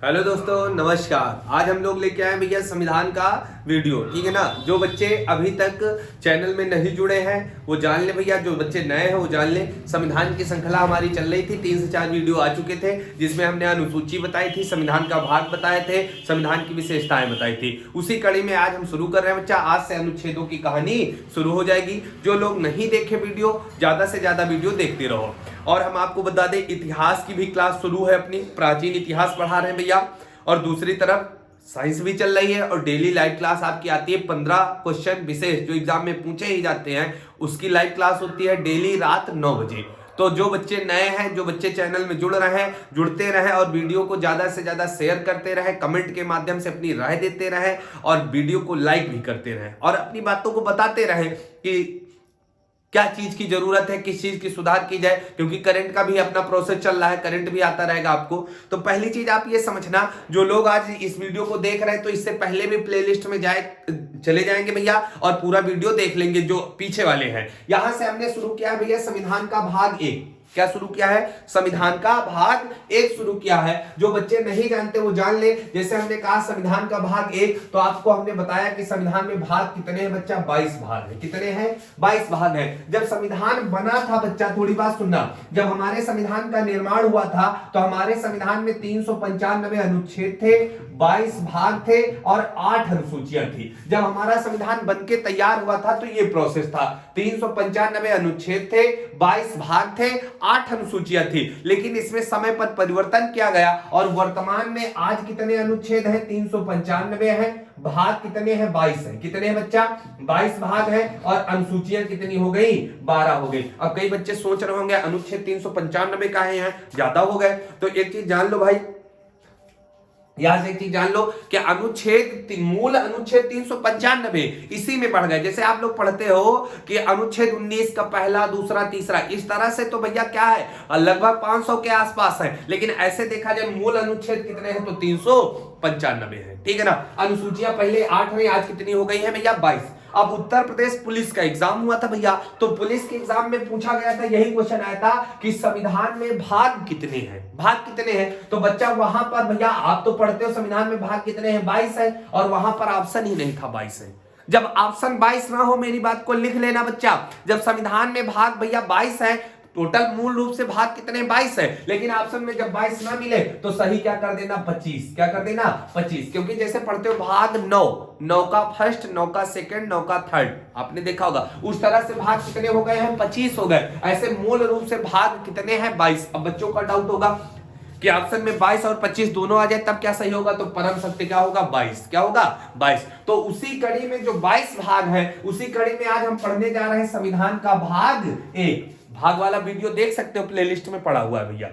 Hello दोस्तों, नमस्कार। आज हम लोग लेके आए भैया संविधान का वीडियो, ठीक है ना। जो बच्चे अभी तक चैनल में नहीं जुड़े हैं वो जान ले भैया, जो बच्चे नए हैं वो जान ले। संविधान की श्रृंखला हमारी चल रही थी, 3 से 4 वीडियो आ चुके थे जिसमें हमने अनुसूची बताई थी, संविधान का भाग बताए थे, संविधान की विशेषताएं बताई थी। उसी कड़ी में आज हम शुरू कर रहे हैं बच्चा। आज से अनुच्छेदों की कहानी शुरू हो जाएगी। जो लोग नहीं देखे वीडियो, ज्यादा से ज्यादा वीडियो देखते रहो। और हम आपको बता दें, इतिहास की भी क्लास शुरू है अपनी, प्राचीन इतिहास पढ़ा रहे हैं भैया। और दूसरी तरफ साइंस भी चल रही है और डेली लाइव क्लास आपकी आती है। 15 क्वेश्चन विशेष जो एग्जाम में पूछे ही जाते हैं उसकी लाइव क्लास होती है डेली रात 9 बजे। तो जो बच्चे नए हैं, जो बच्चे चैनल में जुड़ रहे हैं, जुड़ते रहें और वीडियो को ज्यादा से ज्यादा शेयर करते रहें, कमेंट के माध्यम से अपनी राय देते रहें और वीडियो को लाइक भी करते रहें और अपनी बातों को बताते रहें कि क्या चीज की जरूरत है, किस चीज की सुधार की जाए, क्योंकि करंट का भी अपना प्रोसेस चल रहा है, करंट भी आता रहेगा आपको। तो पहली चीज आप ये समझना, जो लोग आज इस वीडियो को देख रहे हैं तो इससे पहले भी प्लेलिस्ट में चले जाएंगे भैया और पूरा वीडियो देख लेंगे जो पीछे वाले हैं। यहां से हमने शुरू किया भैया संविधान का भाग 1। क्या शुरू किया है? संविधान का भाग 1 शुरू किया है। जो बच्चे नहीं जानते वो जान ले। जैसे हमने कहा संविधान का भाग 1, तो आपको हमने बताया कि संविधान में भाग कितने हैं बच्चा? 22 भाग है। कितने हैं? 22 भाग है। जब संविधान बना था बच्चा, थोड़ी बात सुनना, जब हमारे संविधान का निर्माण हुआ था तो हमारे संविधान में 395 अनुच्छेद थे, 22 भाग थे और 8 अनुसूचियां थी। जब हमारा संविधान बनके तैयार हुआ था तो ये प्रोसेस था। 395 अनुच्छेद थे, 22 भाग थे, 8 अनुसूचियां थी। लेकिन इसमें समय पर परिवर्तन किया गया और वर्तमान में आज कितने अनुच्छेद हैं? 395 हैं। भाग कितने हैं? 22 हैं। कितने हैं बच्चा? 22 भाग हैं और अनुसूचियां कितनी हो गई? 12 हो गई। अब कई बच्चे सोच रहे होंगे अनुच्छेद 395 का है, यहाँ ज्यादा हो गए। तो एक चीज जान लो भाई, यहां से एक चीज जान लो कि मूल अनुच्छेद 395 इसी में पढ़ गए। जैसे आप लोग पढ़ते हो कि अनुच्छेद 19 का पहला, दूसरा, तीसरा, इस तरह से तो भैया क्या है, लगभग 500 के आसपास है। लेकिन ऐसे देखा जाए मूल अनुच्छेद कितने हैं तो 395 है। ठीक है ना। अनुसूचियां पहले 8 हैं, आज कितनी हो गई है भैया? 22। अब उत्तर प्रदेश पुलिस का एग्जाम हुआ था भैया, तो पुलिस के एग्जाम में पूछा गया था, यही क्वेश्चन आया था कि संविधान में भाग कितने हैं? भाग कितने हैं? तो बच्चा वहां पर भैया, आप तो पढ़ते हो संविधान में भाग कितने हैं? 22 है। और वहां पर ऑप्शन ही नहीं था, 22 है। जब ऑप्शन 22 ना हो, मेरी बात को लिख लेना बच्चा, जब संविधान में भाग भैया 22 है, टोटल मूल रूप से भाग कितने? 22 है। लेकिन ऑप्शन में जब 22 ना मिले तो सही क्या कर देना? 25। क्या कर देना? 25। क्योंकि जैसे पढ़ते हो भाग 9 का फर्स्ट, 9 का सेकंड, 9 का थर्ड, आपने देखा होगा। उस तरह से भाग कितने हो गए हैं? 25 हो गए। ऐसे मूल रूप से भाग कितने हैं? 22। अब बच्चों का डाउट होगा कि ऑप्शन में 22 और 25 दोनों आ जाए तब क्या सही होगा? तो परम सत्य क्या होगा? 22। क्या होगा? 22। तो उसी कड़ी में जो 22 भाग है, उसी कड़ी में आज हम पढ़ने जा रहे हैं संविधान का भाग 1। भाग वाला वीडियो देख सकते हो, प्लेलिस्ट में पड़ा हुआ है भैया।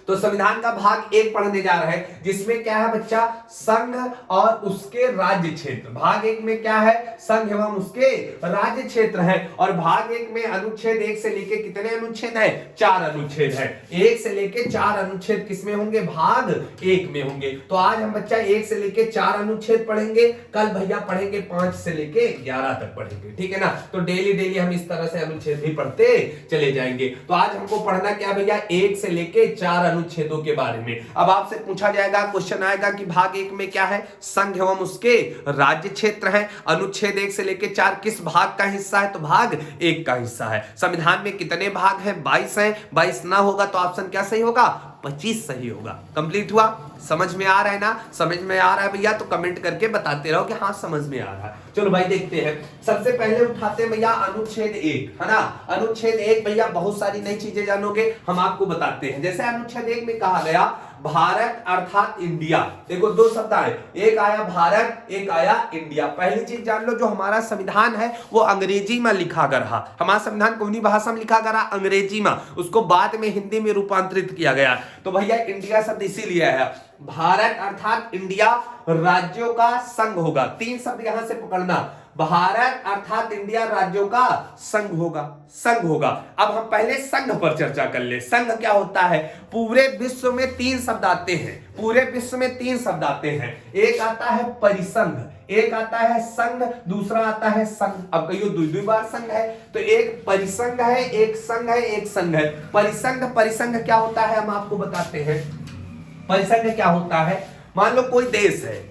तो संविधान का भाग 1 पढ़ने जा रहे हैं, जिसमें क्या है बच्चा? संघ और उसके राज्य क्षेत्र। भाग 1 में क्या है? संघ एवं उसके राज्य क्षेत्र है। और भाग 1 में अनुच्छेद 1 से लेके कितने अनुच्छेद है? 4 अनुच्छेद है। 1 से लेके 4 अनुच्छेद किसमें होंगे? भाग 1 में होंगे। तो आज हम बच्चा 1 से लेके 4 अनुच्छेद पढ़ेंगे, कल भैया पढ़ेंगे 5 से लेके 11 तक पढ़ेंगे। ठीक है ना। तो डेली डेली हम इस तरह से अनुच्छेद भी पढ़ते चले जाएंगे। तो आज हमको पढ़ना क्या भैया? 1 से लेके 4 अनुच्छेदों के बारे में। अब आपसे पूछा जाएगा, क्वेश्चन आएगा कि भाग 1 में क्या है? संघ एवं उसके राज्य क्षेत्र है। अनुच्छेद 1 से लेकर 4 किस भाग का हिस्सा है? तो भाग 1 का हिस्सा है। संविधान में कितने भाग हैं? 22 हैं। 22 ना होगा तो ऑप्शन क्या सही होगा? 25 सही होगा। कंप्लीट हुआ? समझ में आ रहा है ना? समझ में आ रहा है भैया तो कमेंट करके बताते रहो कि हाँ समझ में आ रहा है। चलो भाई देखते हैं। सबसे पहले उठाते हैं भैया अनुच्छेद 1, है ना। अनुच्छेद 1 भैया बहुत सारी नई चीजें जानोगे, हम आपको बताते हैं। जैसे अनुच्छेद 1 में कहा गया भारत अर्थात इंडिया। देखो 2 शब्द आए, एक आया भारत, एक आया इंडिया। पहली चीज जान लो, जो हमारा संविधान है वो अंग्रेजी में लिखा गया रहा। हमारा संविधान कौन सी भाषा में लिखा गया? अंग्रेजी में। उसको बाद में हिंदी में रूपांतरित किया गया। तो भैया इंडिया शब्द इसीलिए है। भारत अर्थात इंडिया राज्यों का संघ होगा। 3 शब्द यहां से पकड़ना, भारत अर्थात इंडिया राज्यों का संघ होगा। संघ होगा। अब हम पहले संघ पर चर्चा कर ले। संघ क्या होता है? पूरे विश्व में 3 शब्द आते हैं। पूरे विश्व में 3 शब्द आते हैं। एक आता है परिसंघ, एक आता है संघ, दूसरा आता है संघ। अब कहियो 2 बार संघ है, तो एक परिसंघ है, एक संघ है, एक संघ है। परिसंघ क्या होता है हम आपको बताते हैं। परिसंघ क्या होता है? मान लो कोई देश है,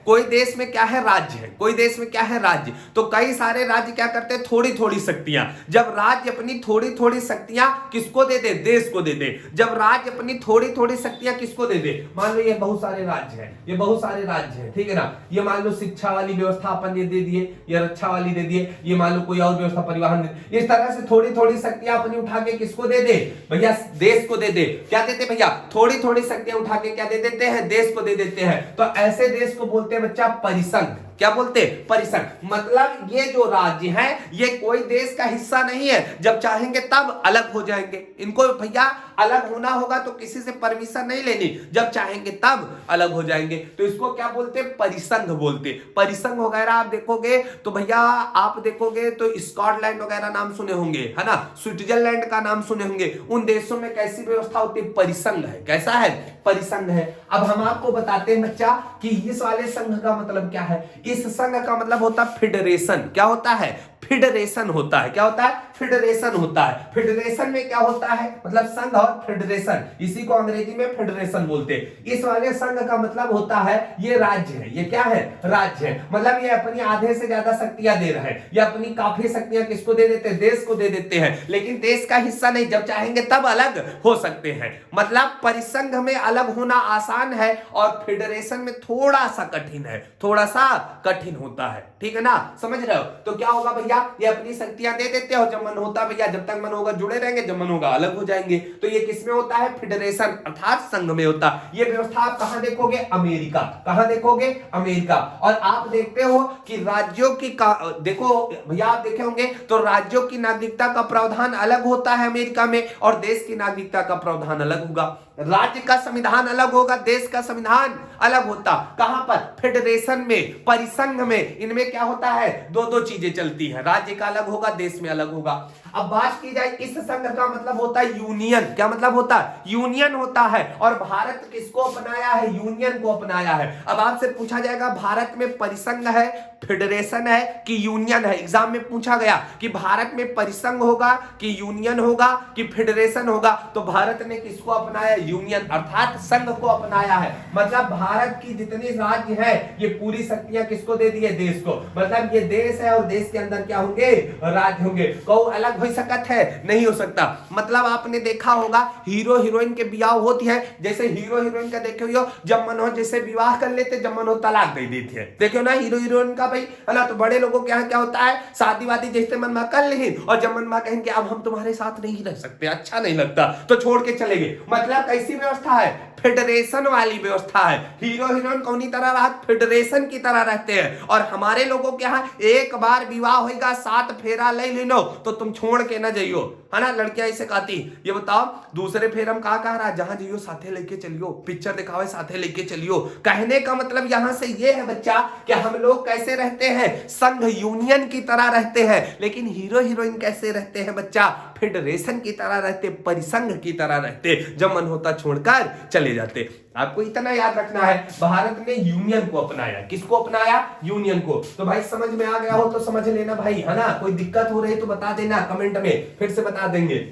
कोई देश में क्या है? राज्य है। कोई देश में क्या है? राज्य। तो कई सारे राज्य क्या करते हैं? थोड़ी थोड़ी शक्तियां। जब राज्य अपनी थोड़ी थोड़ी शक्तियां किसको दे दे? देश को दे दे। जब राज्य अपनी थोड़ी थोड़ी शक्तियां किसको दे दे? मान लो ये बहुत सारे राज्य हैं, ये बहुत सारे राज्य हैं, ठीक है ना। ये मान लो शिक्षा वाली व्यवस्था अपन ये दे दिए, ये रक्षा वाली दे दिए, ये मान लो कोई और व्यवस्था परिवहन दे। इस तरह से थोड़ी थोड़ी शक्तियां अपनी उठा के किसको दे दे? भैया देश को दे दे। क्या देते भैया? थोड़ी थोड़ी शक्तियां उठा के क्या दे देते हैं? देश को दे देते हैं। तो ऐसे देश को बोलते हैं बच्चा परिसंघ। क्या बोलते हैं? परिसंघ। मतलब ये जो राज्य हैं ये कोई देश का हिस्सा नहीं है, जब चाहेंगे तब अलग हो जाएंगे। इनको भैया अलग होना होगा तो किसी से परमिशन नहीं लेनी, जब चाहेंगे तब अलग हो जाएंगे। तो इसको क्या बोलते हैं? परिसंघ बोलते हैं। परिसंघ वगैरह आप देखोगे तो भैया आप देखोगे तो स्कॉटलैंड वगैरह नाम सुने होंगे, है ना, स्विट्जरलैंड का नाम सुने होंगे। उन देशों में कैसी व्यवस्था होती है? परिसंघ है। कैसा है? परिसंघ है। अब हम आपको बताते हैं बच्चा कि इस वाले संघ का मतलब क्या है। इस संघ का मतलब होता है फेडरेशन। क्या होता है? फेडरेशन होता है। क्या होता है? फेडरेशन होता है। फेडरेशन में क्या होता है? मतलब संघ और फेडरेशन, इसी को अंग्रेजी में फेडरेशन बोलते हैं। इस वाले संघ का मतलब होता है ये राज्य है। ये क्या है? राज्य है। मतलब ये अपनी आधे से ज्यादा शक्तियां दे रहे हैं, ये अपनी काफी शक्तियां किसको दे देते हैं? देश को दे देते हैं, लेकिन देश का हिस्सा नहीं, जब चाहेंगे तब अलग हो सकते हैं। मतलब परिसंघ में अलग होना आसान है और फेडरेशन में थोड़ा सा कठिन है, थोड़ा सा कठिन होता है, ठीक है ना, समझ रहे हो। तो क्या होगा भैया? ये अपनी शक्तियां दे देते हो, जब मन होता भैया, जब तक मन होगा जुड़े रहेंगे, जब मन होगा अलग हो जाएंगे। तो ये किसमें होता है? फेडरेशन अर्थात संघ में होता है। ये व्यवस्था आप कहां देखोगे? अमेरिका। कहां देखोगे? अमेरिका। और आप देखते हो कि राज्यों की देखो भैया, आप देखे होंगे तो राज्यों की नागरिकता का प्रावधान अलग होता है अमेरिका में, और देश की नागरिकता का प्रावधान अलग होगा। राज्य का संविधान अलग होगा, देश का संविधान अलग होता। कहां पर? फेडरेशन में, परिसंघ में। इनमें क्या होता है? दो दो चीजें चलती है, राज्य का अलग होगा, देश में अलग होगा। अब बात की जाए, इस संघ का मतलब होता है यूनियन। क्या मतलब होता है? यूनियन होता है। और भारत किसको अपनाया है? यूनियन को अपनाया है। अब आपसे पूछा जाएगा भारत में परिसंघ है, फेडरेशन है कि यूनियन है? एग्जाम में पूछा गया कि भारत में परिसंघ होगा कि यूनियन होगा कि फेडरेशन होगा, तो भारत ने किसको अपनाया? यूनियन अर्थात संघ को अपनाया है। मतलब भारत की जितनी राज्य है ये पूरी शक्तियां किसको दे दी है? देश को। मतलब ये देश है और देश के अंदर क्या होंगे? राज्य होंगे। को अलग हो सकता है? नहीं हो सकता। मतलब आपने देखा होगा हीरो हीरोइन के विवाह होती है, जैसे हीरो हीरोइन का देखे हो, जब मन हो जैसे विवाह कर लेते, जब मन हो तलाक दे देती है। देखो ना हीरो हीरोइन का भाई, है ना। तो बड़े लोगों के यहाँ क्या होता है? शादी वादी जैसे मन में कर ली और जब मन में कहेंगे अब हम तुम्हारे साथ नहीं रह सकते, अच्छा नहीं लगता, तो छोड़ के चले गए। मतलब कैसी व्यवस्था है? फेडरेशन वाली व्यवस्था है। हीरो हीरोइन कौनी तरह रहा? फेडरेशन की तरह रहते हैं। और हमारे लोगों के यहाँ एक बार विवाह होगा, 7 फेरा ले लो तो तुम छोड़ के ना जाइयो, है ना। लड़कियां ऐसे कहती, ये बताओ दूसरे फेर हम कहा कह रहा, जहां जाइयो साथे लेके चलियो, पिक्चर दिखावे साथे लेके चलियो। कहने का मतलब यहां से ये है बच्चा कि हम लोग कैसे रहते हैं? संघ यूनियन की तरह रहते हैं। लेकिन हीरो हीरोइन कैसे रहते हैं बच्चा? फेडरेशन की तरह रहते, परिसंघ की तरह रहते, जब मन होता छोड़कर चले जाते। आपको इतना याद रखना है, भारत ने यूनियन को अपनाया। किसको अपनाया? यूनियन को। तो भाई समझ में आ गया हो तो समझ लेना भाई, है ना। कोई दिक्कत हो रही तो बता देना कमेंट में, फिर से बता देंगे,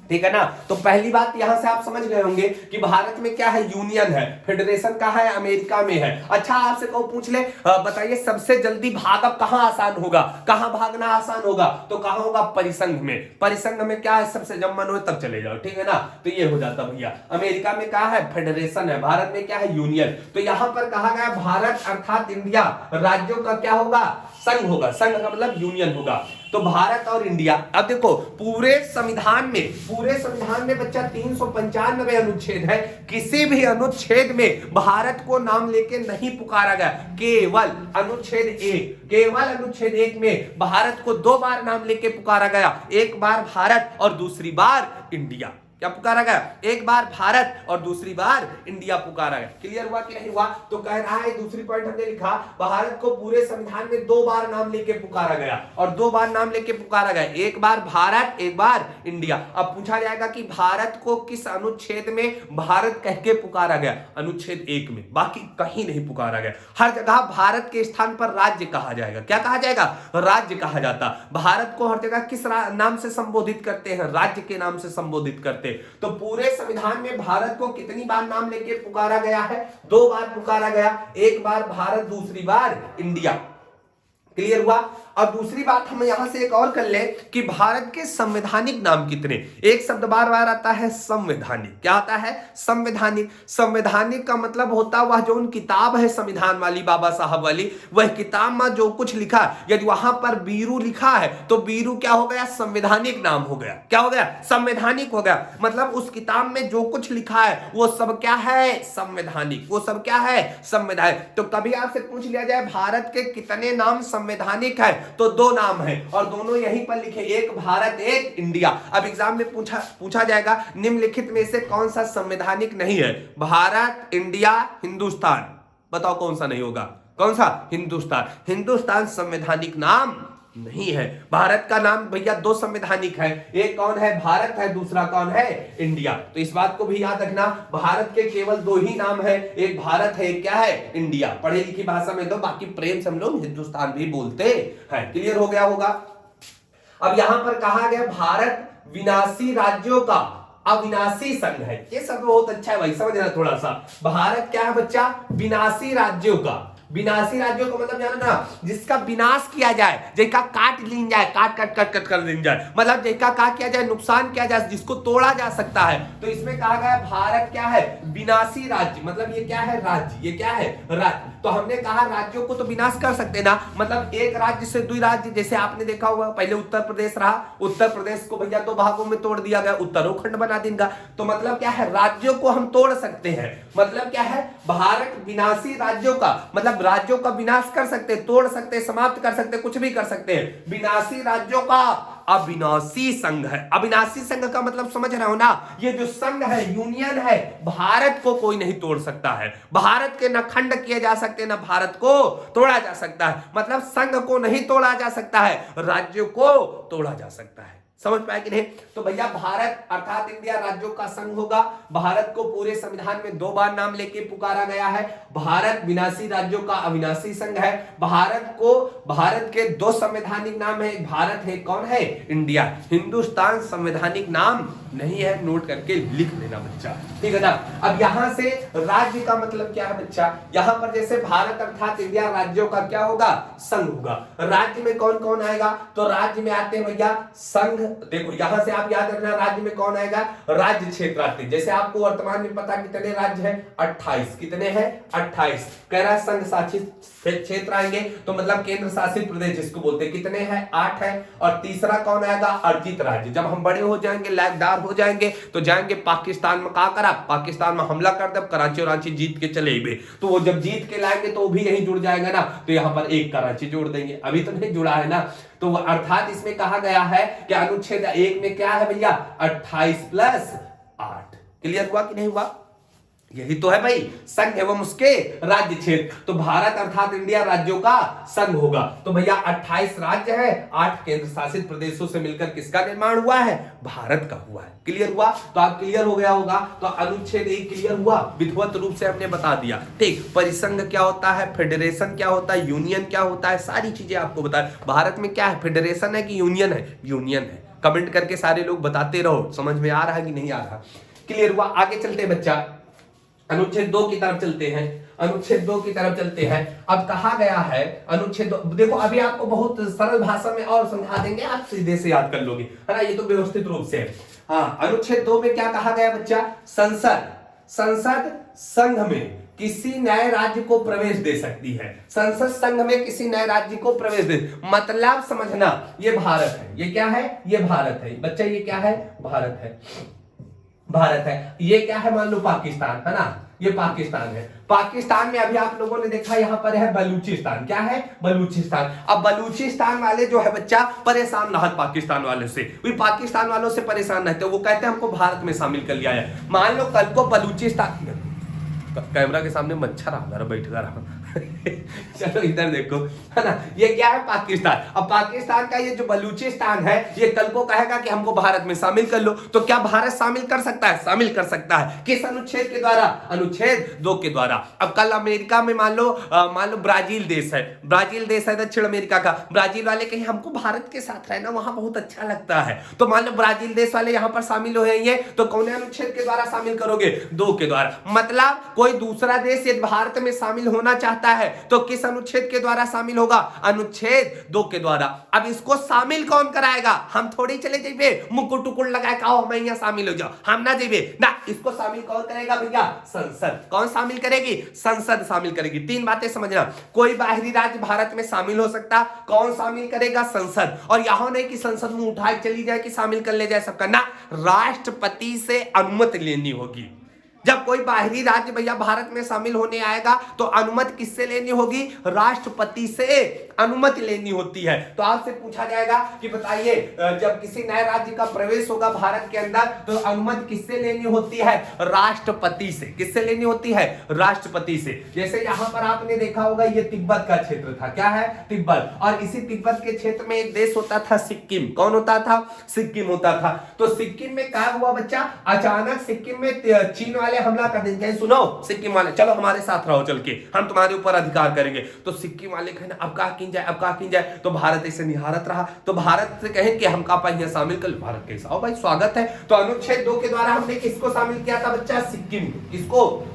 ठीक है ना। तो पहली बात यहां से आप समझ गए होंगे कि भारत में क्या है? यूनियन है। फेडरेशन कहां है? अमेरिका में है। अच्छा आपसे को पूछ ले, बताइए सबसे जल्दी भागब कहां आसान होगा? कहां भागना आसान होगा? तो कहां होगा? परिसंघ में। परिसंघ में क्या है? सबसे जब मन हो तब चले जाओ, ठीक है ना। तो ये हो जाता भैया। अमेरिका में क्या है? फेडरेशन है। भारत में क्या है? यूनियन। तो यहां पर कहा गया भारत अर्थात इंडिया राज्यों का क्या होगा? संघ होगा। संघ का मतलब यूनियन होगा। तो भारत और इंडिया, अब देखो पूरे संविधान में बच्चा 395 अनुच्छेद है। किसी भी अनुच्छेद में भारत को नाम लेके नहीं पुकारा गया। केवल अनुच्छेद 1 में भारत को 2 बार नाम लेके पुकारा गया। एक बार भारत और दूसरी बार इंडिया। क्या पुकारा गया? एक बार भारत और दूसरी बार इंडिया पुकारा गया। क्लियर हुआ कि नहीं हुआ? तो कह रहा है, दूसरी पॉइंट हमने लिखा, भारत को पूरे संविधान में 2 बार नाम लेके पुकारा गया। और 2 बार नाम लेके पुकारा गया, एक बार भारत, एक बार इंडिया। अब पूछा जाएगा कि भारत को किस अनुच्छेद में भारत कह के पुकारा गया? अनुच्छेद 1 में, बाकी कहीं नहीं पुकारा गया। हर जगह भारत के स्थान पर राज्य कहा जाएगा। क्या कहा जाएगा? राज्य कहा जाता। भारत को हर जगह किस नाम से संबोधित करते हैं? राज्य के नाम से संबोधित करते हैं। सकते। तो पूरे संविधान में भारत को कितनी बार नाम लेके पुकारा गया है? 2 बार पुकारा गया, एक बार भारत, दूसरी बार इंडिया। क्लियर हुआ? अब दूसरी बात हम यहां से एक और कर ले कि भारत के संवैधानिक नाम कितने। एक शब्द बार बार आता है संवैधानिक। क्या आता है? संवैधानिक। संवैधानिक का मतलब होता है वह जो उन किताब है संविधान वाली, बाबा साहब वाली, वह किताब में जो कुछ लिखा, यदि वहां पर बीरू लिखा है तो बीरू क्या हो गया? संवैधानिक नाम हो गया। क्या हो गया? संवैधानिक हो गया। मतलब उस किताब में जो कुछ लिखा है वो सब क्या है? संवैधानिक। वो सब क्या है? संवैधानिक। तो कभी आपसे पूछ लिया जाए भारत के कितने नाम संवैधानिक है, तो 2 नाम है और दोनों यहीं पर लिखे, एक भारत एक इंडिया। अब एग्जाम में पूछा जाएगा निम्नलिखित में से कौन सा संवैधानिक नहीं है? भारत, इंडिया, हिंदुस्तान। बताओ कौन सा नहीं होगा? कौन सा? हिंदुस्तान। हिंदुस्तान संवैधानिक नाम नहीं है। भारत का नाम भैया 2 संवैधानिक है, एक कौन है? भारत है, दूसरा कौन है? इंडिया। तो इस बात को भी याद रखना, भारत के केवल 2 ही नाम है, एक भारत है, एक क्या है? इंडिया। पढ़े लिखी भाषा में तो बाकी प्रेम से हम लोग हिंदुस्तान भी बोलते हैं। क्लियर हो गया होगा? अब यहां पर कहा गया भारत विनाशी राज्यों का अविनाशी संघ है। ये सब बहुत अच्छा है भाई, समझना थोड़ा सा। भारत क्या है बच्चा? विनाशी राज्यों का। विनाशी राज्यों का मतलब जानो ना, जिसका विनाश किया जाए, जिसका काट लीन जाए, काट काट काट काट कर लीन जाए, मतलब जिसका क्या किया जाए? नुकसान किया जाए, जिसको तोड़ा जा सकता है। तो इसमें कहा गया भारत क्या है? विनाशी राज्य। मतलब ये क्या है? राज्य। ये क्या है? राज्य। तो हमने कहा राज्यों को तो विनाश कर सकते ना, मतलब एक राज्य से 2 राज्य, जैसे आपने देखा होगा पहले उत्तर प्रदेश रहा, उत्तर प्रदेश को भैया 2 भागों में तोड़ दिया गया, उत्तराखंड बना देगा। तो मतलब क्या है? राज्यों को हम तोड़ सकते हैं। मतलब क्या है? भारत विनाशी राज्यों का मतलब राज्यों का विनाश कर सकते, तोड़ सकते, समाप्त कर सकते, कुछ भी कर सकते हैं। विनाशी राज्यों का अविनाशी संघ है। अविनाशी संघ का मतलब समझ रहे हो ना? ये जो संघ है, यूनियन है, भारत को कोई नहीं तोड़ सकता है। भारत के न खंड किए जा सकते, न भारत को तोड़ा जा सकता है। मतलब संघ को नहीं तोड़ा जा सकता है, राज्यों को तोड़ा जा सकता है। समझ पाए कि नहीं? तो भैया भारत अर्थात इंडिया राज्यों का संघ होगा। भारत को पूरे संविधान में 2 बार नाम लेके पुकारा गया है। भारत विनाशी राज्यों का अविनाशी संघ है। भारत के 2 संवैधानिक नाम है, भारत है, कौन है? इंडिया। हिंदुस्तान संवैधानिक नाम नहीं है, नोट करके लिख लेना बच्चा, ठीक है ना? अब यहां से राज्य का मतलब क्या है बच्चा? यहां पर जैसे भारत अर्थात इंडिया राज्यों का क्या होगा? संघ होगा। राज्य में कौन कौन आएगा? तो राज्य में आते हैं भैया संघ। देखो यहां से आप याद रखना, राज्य में कौन आएगा? राज्य क्षेत्र आते हैं। जैसे आपको वर्तमान में पता कितने राज्य हैं? 28। कितने हैं? 28। कह रहा संघ शासित क्षेत्र आएंगे, तो मतलब केंद्र शासित प्रदेश जिसको बोलते हैं, कितने हैं? 8 है। और तीसरा कौन आएगा? अर्जित राज्य। जब हम बड़े हो जाएंगे, लायकदार हो जाएंगे, तो जाएंगे पाकिस्तान में। क्या करा? पाकिस्तान में हमला कर दे, कराची और रांची जीत के चले गए। तो वो जब जीत के लाएंगे तो वो भी यहीं जुड़ जाएगा ना, तो यहाँ पर एक कराची जोड़ देंगे। अभी तो नहीं जुड़ा है ना। तो अर्थात इसमें कहा गया है कि अनुच्छेद 1 में क्या है भैया? 28 + 8। क्लियर हुआ कि नहीं हुआ? यही तो है भाई संघ एवं उसके राज्य क्षेत्र। तो भारत अर्थात इंडिया राज्यों का संघ होगा। तो भैया 28 राज्य है, 8 केंद्र शासित प्रदेशों से मिलकर किसका निर्माण हुआ है? भारत का हुआ है। क्लियर हुआ? तो आप क्लियर हो गया होगा। तो अनुच्छेद 1 क्लियर हुआ, विधिवत रूप से हमने बता दिया। ठीक, परिसंघ क्या होता है, फेडरेशन क्या होता है, यूनियन क्या होता है, सारी चीजें आपको बताया। भारत में क्या है? फेडरेशन है कि यूनियन है? यूनियन है। कमेंट करके सारे लोग बताते रहो, समझ में आ रहा है कि नहीं आ रहा? क्लियर हुआ? आगे चलते बच्चा, अनुच्छेद 2 की तरफ चलते हैं। अनुच्छेद 2 की तरफ चलते हैं। अब कहा गया है अनुच्छेद 2, देखो अभी आपको बहुत सरल भाषा में और समझा देंगे, आप सीधे से याद कर लोगे, है ना? ये तो व्यवस्थित रूप से है। हाँ, अनुच्छेद 2 में क्या कहा गया बच्चा? संसद संघ में किसी नए राज्य को प्रवेश दे सकती है। संसद संघ में किसी नए राज्य को प्रवेश दे, मतलब समझना, ये भारत है। ये क्या है? ये भारत है बच्चा। ये क्या है? भारत है। भारत है। ये क्या है? मान लो पाकिस्तान, है ना? ये पाकिस्तान है। पाकिस्तान में अभी आप लोगों ने देखा यहाँ पर है बलूचिस्तान। क्या है? बलूचिस्तान। अब बलूचिस्तान वाले जो है बच्चा परेशान रहा पाकिस्तान वालों से, वे पाकिस्तान वालों से परेशान रहते, वो कहते हैं हमको भारत में शामिल कर लिया है। मान लो कल को बलूचिस्तान, कैमरा के सामने मच्छर आ बैठ कर चलो इधर देखो, है ना, ये क्या है, पाकिस्तान। अब पाकिस्तान का ये जो बलूचिस्तान है, ये कल को कहेगा कि हमको भारत में शामिल कर लो, तो क्या भारत शामिल कर सकता है? शामिल कर सकता है। किस अनुच्छेद के द्वारा? अनुच्छेद 2 के द्वारा। अब कल अमेरिका में मान लो ब्राजील देश है, ब्राजील देश है दक्षिण अमेरिका का, ब्राजील वाले कहीं हमको भारत के साथ रहना वहां बहुत अच्छा लगता है, तो मान लो ब्राजील देश वाले यहां पर शामिल हो जाएंगे, तो कौन अनुच्छेद के द्वारा शामिल करोगे? 2 के द्वारा। मतलब कोई दूसरा देश यदि भारत में शामिल होना चाहता है तो किस अनुच्छेद के द्वारा शामिल होगा? अनुच्छेद 2 के द्वारा। अब इसको शामिल कौन कराएगा? हम थोड़ी चले जाइए मुकुट टुकुड़ लगाए का हम यहाँ शामिल हो जाओ, हम ना जाइए ना, इसको शामिल कौन करेगा भैया? संसद। कौन शामिल करेगी? संसद शामिल करेगी। 3 बातें समझना, कोई बाहरी राज्य भारत में शामिल हो सकता, कौन शामिल करेगा? संसद। और यहां नहीं कि संसद में उठाए चली जाए कि शामिल कर ले जाए सबका, ना, राष्ट्रपति से अनुमति लेनी होगी। जब कोई बाहरी राज्य भैया भारत में शामिल होने आएगा तो अनुमति किससे लेनी होगी? राष्ट्रपति से अनुमति लेनी होती है। तो आपसे पूछा जाएगा कि बताइए जब किसी नए राज्य का प्रवेश होगा भारत के अंदर तो अनुमति किससे लेनी होती है? राष्ट्रपति से। किससे लेनी होती है? राष्ट्रपति से। जैसे यहां पर आपने देखा होगा ये तिब्बत का क्षेत्र था, क्या है? तिब्बत। और इसी तिब्बत के क्षेत्र में एक देश होता था सिक्किम। कौन होता था? सिक्किम होता था। तो सिक्किम में क्या हुआ बच्चा? अचानक सिक्किम में चीन वाले हमला कर देंगे। सुनो सिक्किम वाले, चलो हमारे साथ रहो, चल के हम तुम्हारे ऊपर अधिकार करेंगे। तो सिक्किम वाले कहें अब का की जाए, अब का की जाए, तो भारत ऐसे निहारत रहा। तो भारत से कहें कि हम का पाइए शामिल कर, भारत कैसा हो भाई, स्वागत है। तो अनुच्छेद 2 के द्वारा हमने किसको शामिल किया था बच्चा? सिक्किम को। किसको?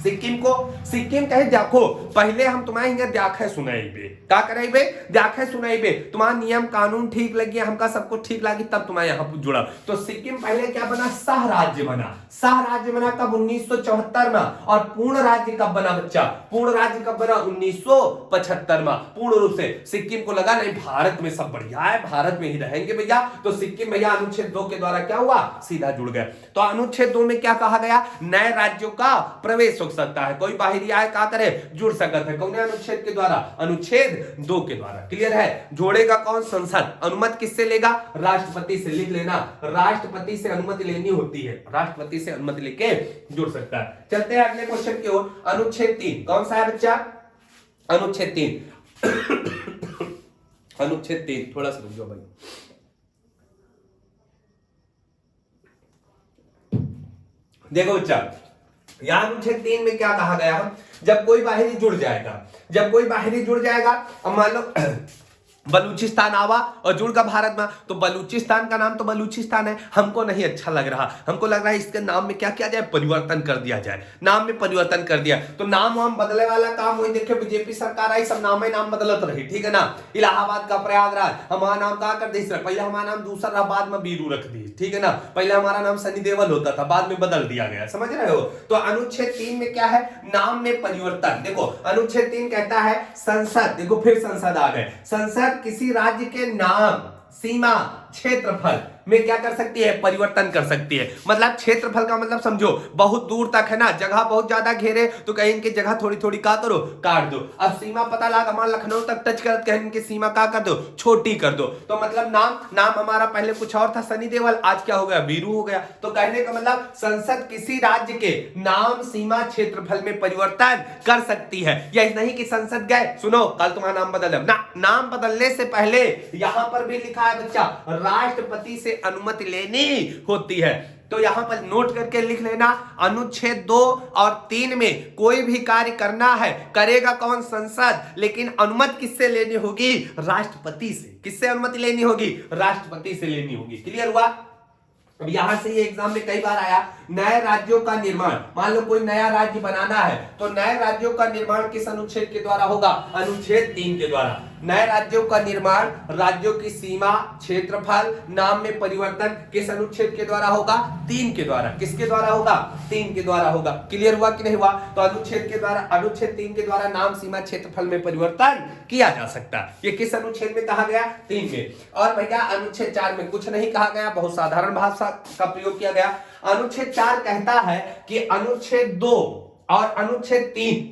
सिक्किम को। सिक्किम कहे देखो पहले हम तुम्हारे देखे सुनाइबे, का कराइबे? देखे सुनाइबे, तुम्हारा नियम कानून ठीक लगी, हमका सब कुछ ठीक लगी, तब तुम्हारे यहाँ जुड़ा। तो सिक्किम पहले क्या बना? सह राज्य बना। सह राज्य बना कब? 1974 में। और पूर्ण राज्य कब बना बच्चा? पूर्ण राज्य कब बना? 1975 में। पूर्ण रूप से सिक्किम को लगा नहीं भारत में सब बढ़िया है, भारत में ही रहेंगे भैया, तो सिक्किम भैया अनुच्छेद 2 के द्वारा क्या हुआ? सीधा जुड़ गया। तो अनुच्छेद 2 में क्या कहा गया? नए राज्यों का प्रवेश हो सकता है, कोई बाहरी आए का करे जुड़ सकता है। कौन अनुच्छेद के द्वारा? अनुच्छेद 2 के द्वारा। क्लियर है? जोड़ेगा कौन? संसद। अनुमति किससे लेगा? राष्ट्रपति से। लिख लेना, राष्ट्रपति से अनुमति लेनी होती है, राष्ट्रपति से अनुमति लेके जुड़ सकता है। चलते हैं अगले क्वेश्चन की ओर। अनुच्छेद 3 कौन सा है बच्चा? अनुच्छेद 3 अनुच्छेद 3 थोड़ा सा रुक जाओ भाई। देखो बच्चा यहां अनुच्छेद 3 में क्या कहा गया? जब कोई बाहरी जुड़ जाएगा, जब कोई बाहरी जुड़ जाएगा, अब मान लो बलूचिस्तान आवा और जुड़ का भारत में, तो बलूचिस्तान का नाम तो बलूचिस्तान है, हमको नहीं अच्छा लग रहा, हमको लग रहा है इसके नाम में क्या किया जाए? परिवर्तन कर दिया जाए। नाम में परिवर्तन कर दिया, तो नाम वाम बदले वाला काम वही देखे बीजेपी सरकार आई, सब नाम बदलत रही, ठीक है ना। इलाहाबाद का प्रयागराज, हमारा नाम क्या कर दी? पहले हमारा नाम दूसरा रहा, बाद में बीरू रख दी, ठीक है ना। पहले हमारा नाम सनी देवल होता था, बाद में बदल दिया गया, समझ रहे हो। तो अनुच्छेद 3 में क्या है? नाम में परिवर्तन। देखो अनुच्छेद 3 कहता है संसद, देखो फिर संसद आ गए। संसद किसी राज्य के नाम, सीमा, क्षेत्रफल में क्या कर सकती है? परिवर्तन कर सकती है। मतलब क्षेत्रफल का मतलब समझो बहुत दूर तक है ना, जगह बहुत ज्यादा घेरे तो कहीं इनकी जगह थोड़ी थोड़ी का करो, काट दो। अब सीमा पता लगा हमारा लखनऊ तक टच कर, कहीं इनकी सीमा का कर दो, छोटी कर दो। तो मतलब नाम हमारा पहले कुछ और था, सनी देवल, आज क्या हो गया? बीरू हो गया। तो कहने का मतलब संसद किसी राज्य के नाम, सीमा, क्षेत्रफल में परिवर्तन कर सकती है। यही नहीं कि संसद गए, सुनो कल तुम्हारा नाम बदल ना, नाम बदलने से पहले यहां पर भी लिखा है बच्चा राष्ट्रपति से अनुमति लेनी होती है। तो यहां पर नोट करके लिख लेना, अनुच्छेद 2 और 3 में कोई भी कार्य करना है, करेगा कौन? संसद। लेकिन अनुमति किससे लेनी होगी? राष्ट्रपति से। किससे अनुमति लेनी होगी? राष्ट्रपति से लेनी होगी। क्लियर हुआ? अब यहां से ये एग्जाम में कई बार आया, नए राज्यों का निर्माण, मान लो कोई नया राज्य बनाना है तो नए राज्यों का निर्माण किस अनुच्छेद के द्वारा होगा? अनुच्छेद 3 के द्वारा। नए राज्यों का निर्माण, राज्यों की सीमा, क्षेत्रफल, नाम में परिवर्तन किस अनुच्छेद के द्वारा होगा? 3 के द्वारा। किसके द्वारा होगा? 3 के द्वारा होगा। क्लियर हुआ कि नहीं हुआ? तो अनुच्छेद के द्वारा, अनुच्छेद 3 के द्वारा नाम, सीमा, क्षेत्रफल में परिवर्तन किया जा सकता है। ये किस अनुच्छेद में कहा गया? 3 में। और भैया अनुच्छेद 4 में कुछ नहीं कहा गया, बहुत साधारण भाषा का प्रयोग किया गया। अनुच्छेद 4 कहता है कि अनुच्छेद 2 और अनुच्छेद 3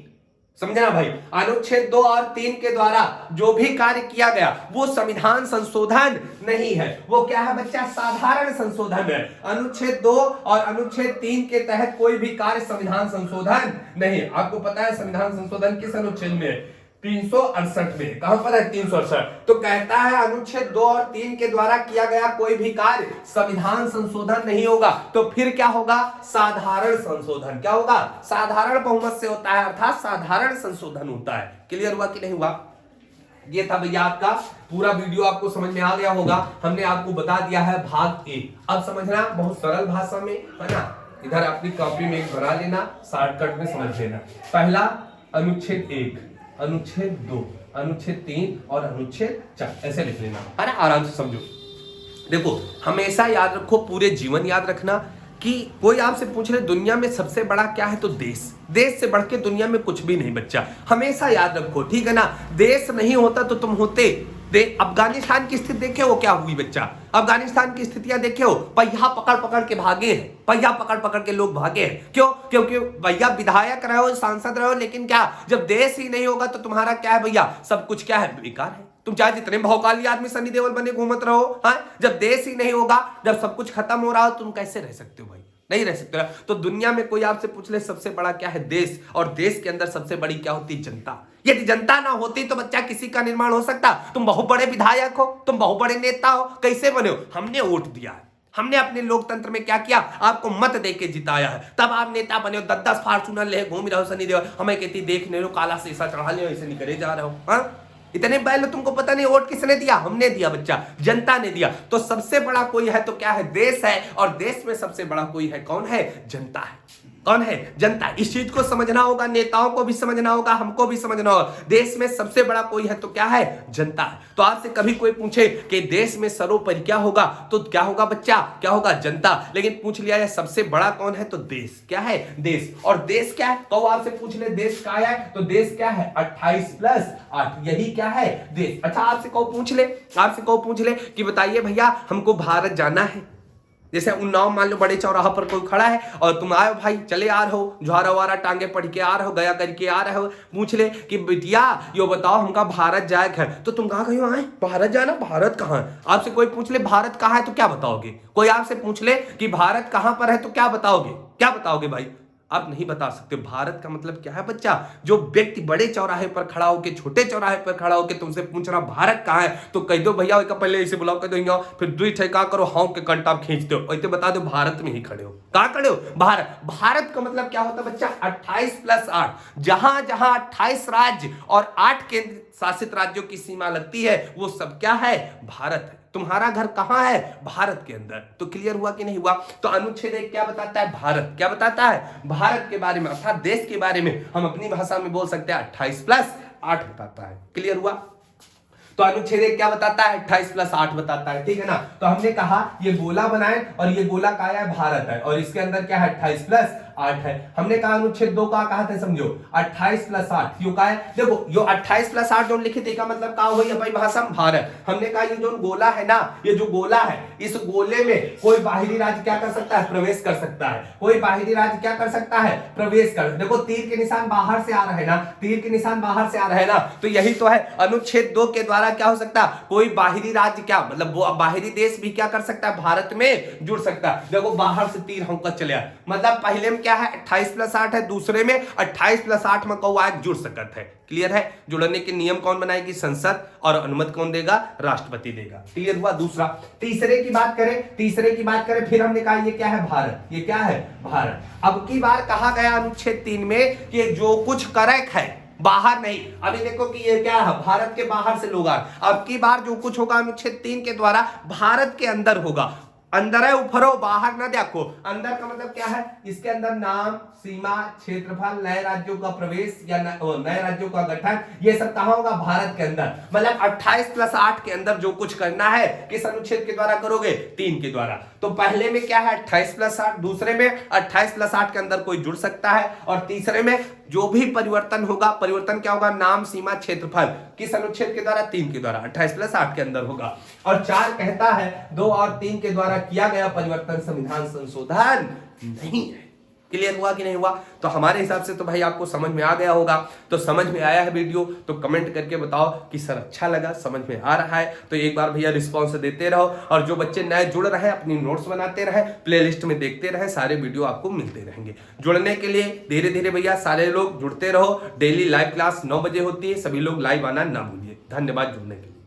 समझना भाई, अनुच्छेद 2 और 3 के द्वारा जो भी कार्य किया गया वो संविधान संशोधन नहीं है, वो क्या है बच्चा, साधारण संशोधन है। अनुच्छेद 2 और अनुच्छेद 3 के तहत कोई भी कार्य संविधान संशोधन नहीं। आपको पता है संविधान संशोधन किस अनुच्छेद में, 368 में। कहां पर है, 368। तो कहता है अनुच्छेद 2 और 3 के द्वारा किया गया कोई भी कार्य संविधान संशोधन नहीं होगा, तो फिर क्या होगा, साधारण संशोधन। क्या होगा, साधारण बहुमत से होता है, अर्थात साधारण संशोधन होता है। क्लियर हुआ कि नहीं हुआ? ये था भैया आपका पूरा वीडियो, आपको समझ में आ गया होगा। हमने आपको बता दिया है भाग ए। अब समझना बहुत सरल भाषा में, है ना। इधर अपनी कॉपी में एक बना लेना, शॉर्टकट में समझ लेना। पहला अनुच्छेद 1, अनुच्छेद 2, अनुच्छेद 3 और अनुच्छेद 4, ऐसे लिख लेना, है ना। आराम से समझो। देखो हमेशा याद रखो, पूरे जीवन याद रखना कि कोई आपसे पूछ रहे दुनिया में सबसे बड़ा क्या है, तो देश। देश से बढ़ के दुनिया में कुछ भी नहीं बच्चा, हमेशा याद रखो, ठीक है ना। देश नहीं होता तो तुम होते। अफगानिस्तान की स्थिति देखे हो क्या हुई बच्चा, अफगानिस्तान की स्थितियां देखे हो, पहिया पकड़ पकड़ के भागे हैं, पहिया पकड़ पकड़ के लोग भागे हैं। क्यों? क्योंकि भैया विधायक रहे हो, सांसद रहे हो, लेकिन क्या, जब देश ही नहीं होगा तो तुम्हारा क्या है भैया, सब कुछ क्या है, बेकार है। तुम चाहे जितने भौकाली आदमी सनी देओल बने घूमत रहो, हाँ, जब देश ही नहीं होगा, जब सब कुछ खत्म हो रहा हो, तुम कैसे रह सकते हो भाई, नहीं रह सकते। तो दुनिया में कोई आपसे पूछ ले सबसे बड़ा क्या है, देश, और देश के अंदर सबसे बड़ी क्या होती है, जनता। यदि जनता ना होती तो बच्चा किसी का निर्माण हो सकता? तुम बहुत बड़े विधायक हो, तुम बहुत बड़े नेता हो, कैसे बने हो? हमने वोट दिया है, हमने अपने लोकतंत्र में क्या किया, आपको मत दे के जिताया है, तब आप नेता बने हो। 10-10 फॉर्चूनर ले घूम रहे हो, सनी देओल हमें कहती देख नहीं रहो, काला शीशा चढ़ा ले, ऐसे निकले जा रहे हो, हाँ? इतने बैल तुमको पता नहीं वोट किसने दिया, हमने दिया बच्चा, जनता ने दिया। तो सबसे बड़ा कोई है तो क्या है, देश है, और देश में सबसे बड़ा कोई है, कौन है, जनता है। कौन है, जनता। इस चीज को समझना होगा, नेताओं को भी समझना होगा, हमको भी समझना होगा। देश में सबसे बड़ा कोई है तो क्या है, जनता है। तो आपसे कभी कोई पूछे कि देश में सर्वोपरि क्या होगा, तो क्या होगा बच्चा, क्या होगा, जनता। लेकिन पूछ लिया है सबसे बड़ा कौन है, तो देश। क्या है, देश। और देश क्या है, तो आपसे पूछ ले देश क्या है, तो देश क्या है, 28+8, यही क्या है, देश। अच्छा आपसे कहो पूछ ले कि बताइए भैया हमको भारत जाना है। जैसे उन्नाव मान लो बड़े चौराहा पर कोई खड़ा है और तुम आए भाई, चले आ रहे हो, ज्वारा वारा टांगे पढ़ के आ रहे हो, गया करके आ रहे हो, पूछ ले कि बिटिया यो बताओ हमका भारत जाए है, तो तुम कहाँ कहीं आए, भारत जाना, भारत कहाँ है। आपसे कोई पूछ ले भारत कहाँ है तो क्या बताओगे? कोई आपसे पूछ ले कि भारत कहाँ पर है तो क्या बताओगे? क्या बताओगे भाई? आप नहीं बता सकते। भारत का मतलब क्या है बच्चा, जो व्यक्ति बड़े चौराहे पर खड़ा होकर, छोटे चौराहे पर खड़ा होकर तुमसे पूछ रहा भारत कहाँ है, तो कह दो भैया पहले इसे बुलाओ, कह दो फिर दुई ठेका करो, हाँ के कंटा खींच दो, ऐसे बता दो भारत में ही खड़े हो। कहाँ खड़े हो, भारत। भारत का मतलब क्या होता है बच्चा, 28+8, जहां जहां 28 राज्य और 8 केंद्र शासित राज्यों की सीमा लगती है, वो सब क्या है, भारत है। तुम्हारा घर कहां है, भारत के अंदर। तो क्लियर हुआ कि नहीं हुआ? तो अनुच्छेद 1 क्या बताता है, भारत। क्या बताता है, भारत के बारे में, अर्थात देश के बारे में हम अपनी भाषा में बोल सकते हैं 28+8 बताता है। क्लियर हुआ? तो अनुच्छेद 1 क्या बताता है, 28+8 बताता है, ठीक है ना। तो हमने कहा ये गोला बनाए और ये गोला का है, भारत है, और इसके अंदर क्या है, 28+8 है। हमने कहा अनुच्छेद 2 का कहा था, समझो 28+8 क्यों का है, देखो यो 28+8 जो लिखे थे का मतलब का हुई अपनी भाषा में भारत। हमने कहा ये जो गोला है ना, ये जो गोला है, इस गोले में कोई बाहरी राज्य क्या कर सकता है, प्रवेश कर सकता है। कोई बाहरी राज्य क्या कर सकता है, प्रवेश कर। देखो तीर के निशान बाहर से आ रहे हैं ना, तीर के निशान बाहर से आ रहे हैं ना, तो यही तो है अनुच्छेद 2 के द्वारा क्या हो सकता है, कोई बाहरी राज्य क्या मतलब वो बाहरी देश भी क्या कर सकता है, भारत में जुड़ सकता है। देखो बाहर से तीर हमका चले आया, मतलब पहले में क्या है 28+8 है, दूसरे में 28+8 में कौआ जुड़ सकता है। क्लियर है? जुड़ने के नियम कौन बनाएगी, संसद, और अनुमति कौन देगा, राष्ट्रपति देगा। क्लियर हुआ? दूसरा। तीसरे की बात करें, फिर हमने कहा ये क्या है, भारत। ये क्या है, भारत। अब की बार कहा गया अनुच्छेद 3 में कि जो कुछ करेक्ट है बाहर नहीं। अभी देखो कि ये क्या है, भारत के बाहर से लोग आए। अब की बार जो कुछ होगा अनुच्छेद 3 के द्वारा भारत के अंदर होगा। अंदर है ऊपर हो, बाहर ना देखो। अंदर का मतलब क्या है, इसके अंदर नाम, सीमा, क्षेत्रफल, नए राज्यों का प्रवेश या नए राज्यों का गठन, ये सब कहां होगा, भारत के अंदर। मतलब 28+8 के अंदर जो कुछ करना है किस अनुच्छेद के द्वारा करोगे, 3 के द्वारा। तो पहले में क्या है 28+8, दूसरे में 28+8 के अंदर कोई जुड़ सकता है, और तीसरे में जो भी परिवर्तन होगा, परिवर्तन क्या होगा, नाम, सीमा, क्षेत्रफल, किस अनुच्छेद के द्वारा, 3 के द्वारा, 28+8 के अंदर होगा। और 4 कहता है 2 और 3 के द्वारा किया गया परिवर्तन संविधान संशोधन नहीं है। क्लियर हुआ कि नहीं हुआ? तो हमारे हिसाब से तो भाई आपको समझ में आ गया होगा। तो समझ में आया है वीडियो तो कमेंट करके बताओ कि सर अच्छा लगा, समझ में आ रहा है। तो एक बार भैया रिस्पॉन्स देते रहो, और जो बच्चे नए जुड़ रहे हैं अपनी नोट्स बनाते रहे, प्लेलिस्ट में देखते रहे, सारे वीडियो आपको मिलते रहेंगे। जुड़ने के लिए धीरे धीरे भैया सारे लोग जुड़ते रहो। डेली लाइव क्लास 9 बजे होती है, सभी लोग लाइव आना ना भूलिए। धन्यवाद जुड़ने के लिए।